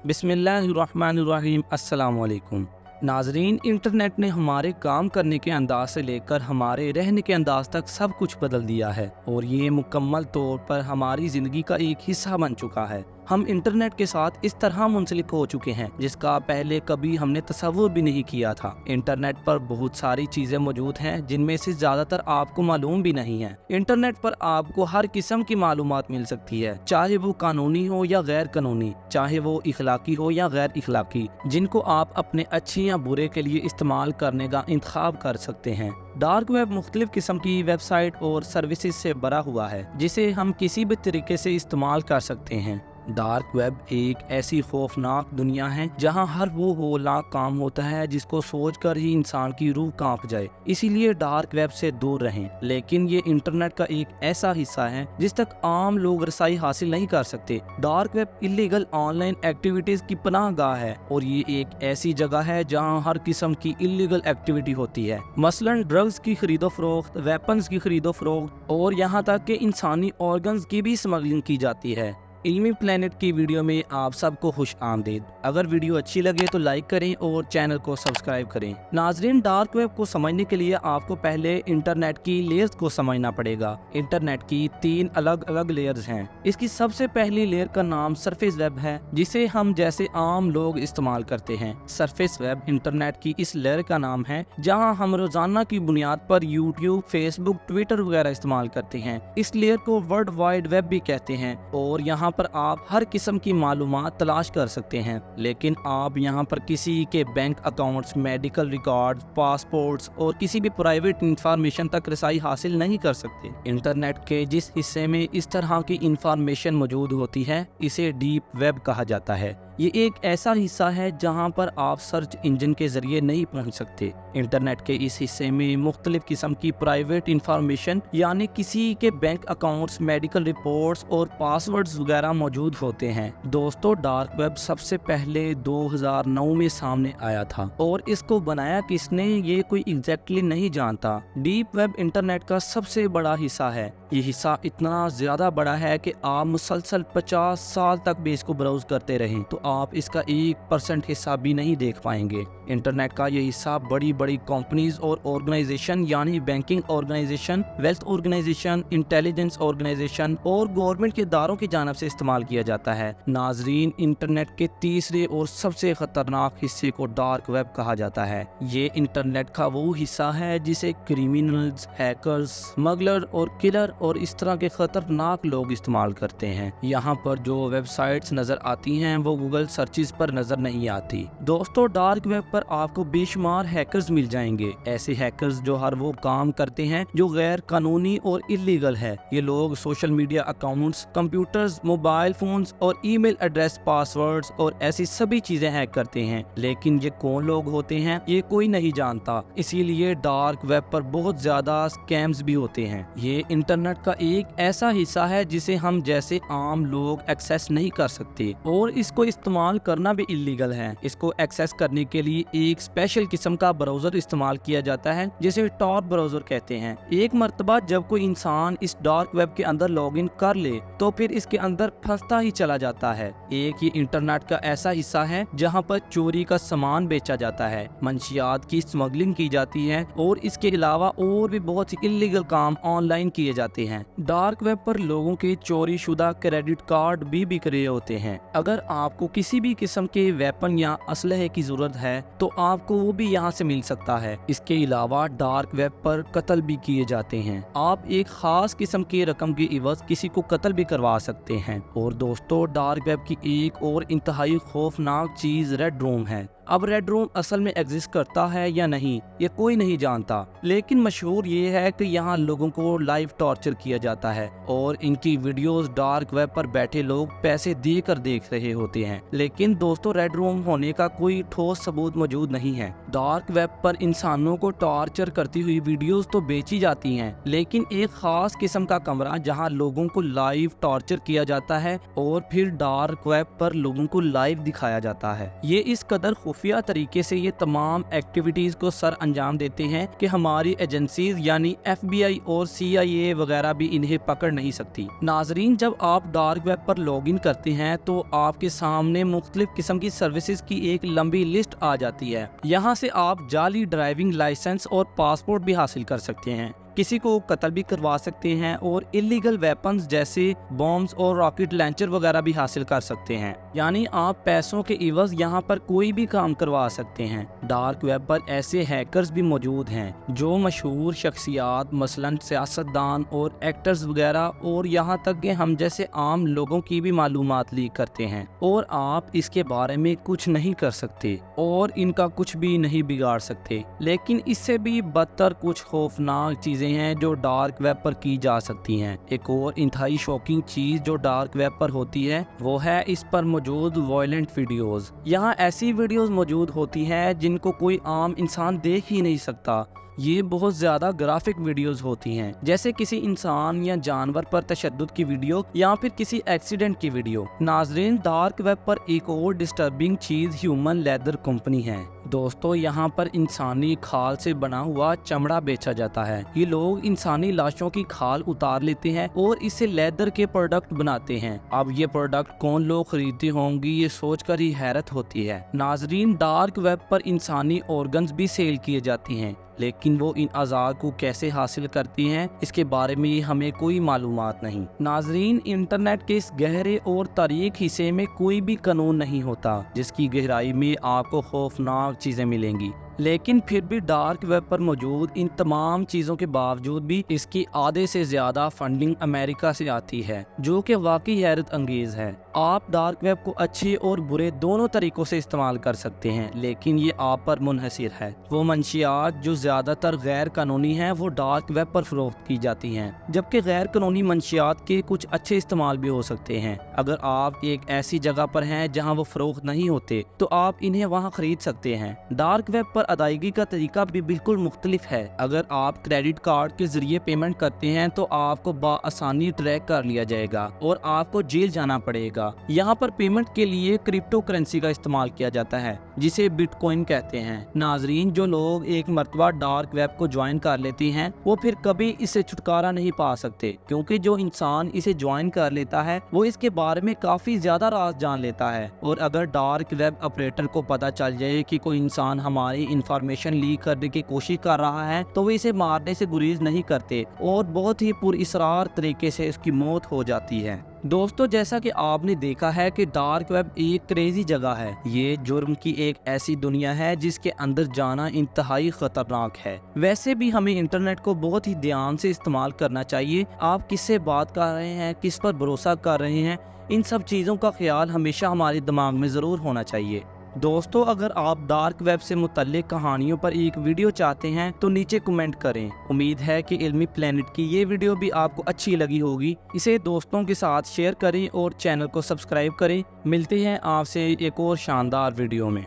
बिस्मिल्लाहिर्रहमानिर्रहीम। अस्सलाम वालेकुम नाजरीन, इंटरनेट ने हमारे काम करने के अंदाज से लेकर हमारे रहने के अंदाज तक सब कुछ बदल दिया है और ये मुकम्मल तौर पर हमारी ज़िंदगी का एक हिस्सा बन चुका है। हम इंटरनेट के साथ इस तरह मुंसलिक हो चुके हैं जिसका पहले कभी हमने तसव्वुर भी नहीं किया था। इंटरनेट पर बहुत सारी चीज़ें मौजूद हैं जिनमें से ज़्यादातर आपको मालूम भी नहीं है। इंटरनेट पर आपको हर किस्म की मालूमात मिल सकती है, चाहे वो कानूनी हो या गैर कानूनी, चाहे वो इखलाकी हो या गैर इखलाकी, जिनको आप अपने अच्छे या बुरे के लिए इस्तेमाल करने का इंतखाब कर सकते हैं। डार्क वेब मुख्तलिफ किस्म की वेबसाइट और सर्विसेज से भरा हुआ है जिसे हम किसी भी तरीके से इस्तेमाल कर सकते हैं। डार्क वेब एक ऐसी खौफनाक दुनिया है जहां हर वो होलनाक काम होता है जिसको सोचकर ही इंसान की रूह कांप जाए, इसीलिए डार्क वेब से दूर रहें। लेकिन ये इंटरनेट का एक ऐसा हिस्सा है जिस तक आम लोग रसाई हासिल नहीं कर सकते। Dark web illegal online activities की पनाहगाह है और ये एक ऐसी जगह है जहां हर किस्म की इलीगल एक्टिविटी होती है, मसलन ड्रग्स की खरीदो फरोख्त, वेपन्स की खरीदो फरोख्त और यहाँ तक कि इंसानी ऑर्गन्स की भी स्मगलिंग की जाती है। इल्मी प्लेनेट की वीडियो में आप सबको खुश आमदीद। अगर वीडियो अच्छी लगे तो लाइक करें और चैनल को सब्सक्राइब करें। नाजरीन, डार्क वेब को समझने के लिए आपको पहले इंटरनेट की लेयर्स को समझना पड़ेगा। इंटरनेट की 3 अलग अलग लेयर्स हैं। इसकी सबसे पहली लेयर का नाम सरफेस वेब है जिसे हम जैसे आम लोग इस्तेमाल करते हैं। सरफेस वेब इंटरनेट की इस लेयर का नाम है जहाँ हम रोजाना की बुनियाद पर यूट्यूब, फेसबुक, ट्विटर वगैरह इस्तेमाल करते हैं। इस लेयर को वर्ल्ड वाइड वेब भी कहते हैं और यहाँ पर आप हर किस्म की मालूमात तलाश कर सकते हैं, लेकिन आप यहाँ पर किसी के bank accounts, medical record, passports और किसी भी प्राइवेट इंफॉर्मेशन तक रसाई हासिल नहीं कर सकते। इंटरनेट के जिस हिस्से में इस तरह की इंफॉर्मेशन मौजूद होती है इसे डीप वेब कहा जाता है। ये एक ऐसा हिस्सा है जहाँ पर आप सर्च इंजन के जरिए नहीं पहुँच सकते। इंटरनेट के इस हिस्से में मुख्तलिफ किस्म की प्राइवेट इंफॉर्मेशन यानी किसी के बैंक अकाउंट्स, मेडिकल रिपोर्ट्स और पासवर्ड्स वगैरह मौजूद होते हैं। दोस्तों, डार्क वेब सबसे पहले 2009 में सामने आया था और इसको बनाया किसने ये कोई एग्जैक्टली नहीं जानता। डीप वेब इंटरनेट का सबसे बड़ा हिस्सा है। ये हिस्सा इतना ज्यादा बड़ा है कि आप मुसलसल 50 साल तक भी इसको ब्राउज करते रहें तो आप इसका 1% हिस्सा भी नहीं देख पाएंगे। इंटरनेट का ये हिस्सा बड़ी बड़ी कंपनीज और ऑर्गेनाइजेशन यानी banking organization, wealth organization, intelligence organization और गवर्नमेंट के इदारों की जानिब से इस्तेमाल किया जाता है। नाजरीन, इंटरनेट के तीसरे और सबसे खतरनाक हिस्से को डार्क वेब कहा जाता है। ये इंटरनेट का वो हिस्सा है जिसे क्रिमिनल्स, हैकर्स, स्मगलर और किलर और इस तरह के खतरनाक लोग इस्तेमाल करते हैं। यहाँ पर जो वेबसाइट्स नजर आती हैं वो गूगल सर्चेस पर नजर नहीं आती। दोस्तों, डार्क वेब पर आपको बेशुमार हैकर्स मिल जाएंगे। ऐसे हैकर्स जो हर वो काम करते हैं जो गैर कानूनी और इलीगल है। ये लोग social media accounts, computers, mobile phones और ईमेल एड्रेस, पासवर्ड्स और ऐसी सभी चीजें हैक करते हैं। लेकिन ये कौन लोग होते हैं ये कोई नहीं जानता, इसीलिए डार्क वेब पर बहुत ज्यादा स्कैम्स भी होते हैं। ये इंटरनेट का एक ऐसा हिस्सा है जिसे हम जैसे आम लोग एक्सेस नहीं कर सकते और इसको इस्तेमाल करना भी इलीगल है। इसको एक्सेस करने के लिए एक स्पेशल किस्म का ब्राउजर इस्तेमाल किया जाता है जिसे टॉर ब्राउजर कहते हैं। एक मर्तबा जब कोई इंसान इस डार्क वेब के अंदर लॉगिन कर ले तो फिर इसके अंदर फंसता ही चला जाता है। एक ये इंटरनेट का ऐसा हिस्सा है जहाँ पर चोरी का सामान बेचा जाता है, मंशियात की स्मगलिंग की जाती है और इसके अलावा और भी बहुत सी इलीगल काम ऑनलाइन किए जाते हैं। डार्क वेब पर लोगों के चोरी शुदा क्रेडिट कार्ड भी बिक रहे होते हैं। अगर आपको किसी भी किस्म के वेपन या असलहे की जरूरत है तो आपको वो भी यहाँ से मिल सकता है। इसके अलावा डार्क वेब पर कत्ल भी किए जाते हैं। आप एक खास किस्म की रकम की इवज किसी को कत्ल भी करवा सकते हैं। और दोस्तों, डार्क वेब की एक और इंतहाई खौफनाक चीज रेड रूम है। अब रेड रूम असल में एग्जिस्ट करता है या नहीं ये कोई नहीं जानता, लेकिन मशहूर ये है कि यहाँ लोगों को लाइव टॉर्चर किया जाता है और इनकी वीडियोस डार्क वेब पर बैठे लोग पैसे देकर देख रहे होते हैं। लेकिन दोस्तों, रेड रूम होने का कोई ठोस सबूत मौजूद नहीं है। डार्क वेब पर इंसानों को टॉर्चर करती हुई वीडियोस तो बेची जाती हैं, लेकिन एक खास किस्म का कमरा जहाँ लोगों को लाइव टॉर्चर किया जाता है और फिर डार्क वेब पर लोगों को लाइव दिखाया जाता है। ये इस कदर खुफिया तरीके से ये तमाम एक्टिविटीज़ को सर अंजाम देते हैं कि हमारी एजेंसीज यानी FBI और CIA वगैरह भी इन्हें पकड़ नहीं सकती। नाजरीन, जब आप डार्क वेब पर लॉगिन करते हैं तो आपके सामने मुख्तलिफ किस्म की सर्विसेज की एक लंबी लिस्ट आ जाती है। यहाँ से आप जाली ड्राइविंग लाइसेंस और पासपोर्ट भी हासिल कर सकते हैं, किसी को कत्ल भी करवा सकते हैं और इलीगल वेपन्स जैसे बॉम्ब्स और रॉकेट लॉन्चर वगैरह भी हासिल कर सकते हैं। यानी आप पैसों के इवज यहाँ पर कोई भी काम करवा सकते हैं। डार्क वेब पर ऐसे हैकर्स भी मौजूद हैं जो मशहूर शख्सियात मसलन सियासतदान और एक्टर्स वगैरह और यहाँ तक कि हम जैसे आम लोगों की भी मालूमात लीक करते हैं और आप इसके बारे में कुछ नहीं कर सकते और इनका कुछ भी नहीं बिगाड़ सकते। लेकिन इससे भी बदतर कुछ खौफनाक चीज़ें हैं जो डार्क वेब पर की जा सकती हैं। एक और इंतहाई शॉकिंग चीज जो डार्क वेब पर होती है वो है इस पर मौजूद वायलेंट वीडियोस। यहाँ ऐसी वीडियोस मौजूद होती हैं जिनको कोई आम इंसान देख ही नहीं सकता। ये बहुत ज़्यादा ग्राफिक वीडियोस होती हैं, जैसे किसी इंसान या जानवर पर तशद्दुद की वीडियो या फिर किसी एक्सीडेंट की वीडियो। नाजरीन, डार्क वेब पर एक और डिस्टर्बिंग चीज़ ह्यूमन लेदर कंपनी है। दोस्तों, यहाँ पर इंसानी खाल से बना हुआ चमड़ा बेचा जाता है। ये लोग इंसानी लाशों की खाल उतार लेते हैं और इससे लेदर के प्रोडक्ट बनाते हैं। अब ये प्रोडक्ट कौन लोग खरीदते होंगे, ये सोचकर ही हैरत होती है। नाजरीन, डार्क वेब पर इंसानी ऑर्गन्स भी सेल किए जाती हैं, लेकिन वो इन अज़ा को कैसे हासिल करती हैं इसके बारे में हमें कोई मालूमात नहीं। नाजरीन, इंटरनेट के इस गहरे और तारीक हिस्से में कोई भी कानून नहीं होता जिसकी गहराई में आपको खौफनाक चीज़ें मिलेंगी, लेकिन फिर भी डार्क वेब पर मौजूद इन तमाम चीज़ों के बावजूद भी इसकी आधे से ज़्यादा फंडिंग अमेरिका से आती है, जो कि वाकई हैरत अंगेज़ है। आप डार्क वेब को अच्छे और बुरे दोनों तरीक़ों से इस्तेमाल कर सकते हैं, लेकिन ये आप पर मुनहसिर है। वो मंशियात जो ज़्यादातर गैर कानूनी हैं वो डार्क वेब पर फ़रोख्त की जाती हैं, जबकि गैर कानूनी मंशियात के कुछ अच्छे इस्तेमाल भी हो सकते हैं। अगर आप एक ऐसी जगह पर हैं जहाँ वो फ़रोख्त नहीं होते तो आप इन्हें वहाँ ख़रीद सकते हैं। डार्क वेब पर अदायगी का तरीका भी बिल्कुल मुख्तलिफ है। अगर आप क्रेडिट कार्ड के जरिए पेमेंट करते हैं तो आपको आसानी ट्रैक कर लिया जाएगा और आपको जेल जाना पड़ेगा। यहाँ पर पेमेंट के लिए क्रिप्टो करेंसी का इस्तेमाल किया जाता है जिसे बिटकॉइन कहते हैं। नाजरीन, जो लोग एक मरतबा डार्क वेब को ज्वाइन कर लेते हैं वो फिर कभी इससे छुटकारा नहीं पा सकते, क्योंकि जो इंसान इसे ज्वाइन कर लेता है वो इसके बारे में काफी ज्यादा राज जान लेता है। और अगर डार्क वेब ऑपरेटर को पता चल जाए कि कोई इंसान हमारी इंफॉर्मेशन लीक करने की कोशिश कर रहा है तो वो इसे मारने से गुरेज नहीं करते और बहुत ही पुरअसरार तरीके से इसकी मौत हो जाती है। दोस्तों, जैसा कि आपने देखा है कि डार्क वेब एक क्रेजी जगह है। ये जुर्म की एक ऐसी दुनिया है जिसके अंदर जाना इंतहाई खतरनाक है। वैसे भी हमें इंटरनेट को बहुत ही ध्यान से इस्तेमाल करना चाहिए। आप किससे बात कर रहे हैं, किस पर भरोसा कर रहे हैं, इन सब चीज़ों का ख्याल हमेशा हमारे दिमाग में ज़रूर होना चाहिए। दोस्तों, अगर आप डार्क वेब से मुतल्लिक कहानियों पर एक वीडियो चाहते हैं तो नीचे कमेंट करें। उम्मीद है कि इल्मी प्लेनेट की ये वीडियो भी आपको अच्छी लगी होगी। इसे दोस्तों के साथ शेयर करें और चैनल को सब्सक्राइब करें। मिलते हैं आपसे एक और शानदार वीडियो में।